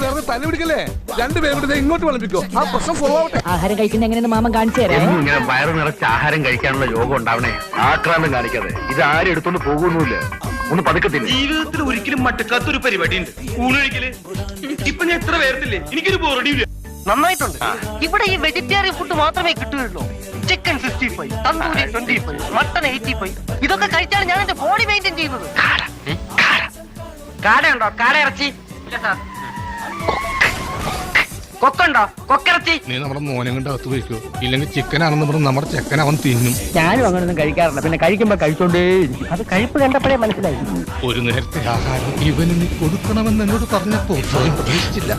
വേറെ തന്നെ പിടിക്കല്ലേ? രണ്ടുപേരും കൂടെ ഇങ്ങോട്ട് വിളമ്പിക്കോ. ആ പ്രശ്നം ഫോളോ ആവട്ടെ. ആഹാരം കഴിക്കുന്ന എങ്ങനെയെന്ന് മാമൻ കാണിച്ചു തരാം. ഇങ്ങനെ വയറ് നിറച്ച് ആഹാരം കഴിക്കാനുള്ള യോഗം ഉണ്ടാവണേ. ആക്രാന്തം കാണിക്കാതെ. ഇത് ആരും എടുത്തോണ്ട് പോകുന്നില്ല. ഒന്ന് പതുക്കത്തില്ല. ജീവിതത്തിൽ ഒരിക്കലും മട്ടക്കാത്തൊരു പരിപാടി ഉണ്ട്, ഊണൊഴിക്കല്. ഇപ്പൊ ഞാൻ എത്ര പേർത്തില്ലേ, എനിക്കൊരു ബോറടിയില്ല. നന്നായിട്ടുണ്ട്. ഇവിടെ ഈ വെജിറ്റേറിയൻ ഫുഡ് മാത്രമേ കിട്ടുകയുള്ളൂ. Chicken 65, tandoori 25, mutton 85. ഇതൊക്കെ കഴിച്ചാണ് ഞാൻ എന്റെ ബോഡി മെയിൻറ്റെയിൻ ചെയ്യുന്നത്. കാടയുണ്ടോ? കാട ഇറച്ചി കൊക്കുണ്ടോ? കൊക്കിറച്ചി. നീ നമ്മുടെ മോനെ കൊണ്ട് അകത്ത് പോയിക്കോ. ഇല്ലെങ്കിൽ ചിക്കനാണെന്ന് പറഞ്ഞ് നമ്മുടെ ചെക്കൻ അവൻ തിന്നും. ഞാനും അങ്ങനൊന്നും കഴിക്കാറില്ല. പിന്നെ കഴിക്കുമ്പോ കഴിച്ചോണ്ടേയിരിക്കും. അത് കഴിപ്പ് കണ്ടപ്പോഴേ മനസ്സിലായി. ഒരു നേരത്തെ ആഹാരം ഇവന് നീ കൊടുക്കണമെന്ന് എന്നോട് പറഞ്ഞപ്പോ സ്വയം പ്രതീക്ഷിച്ചില്ല.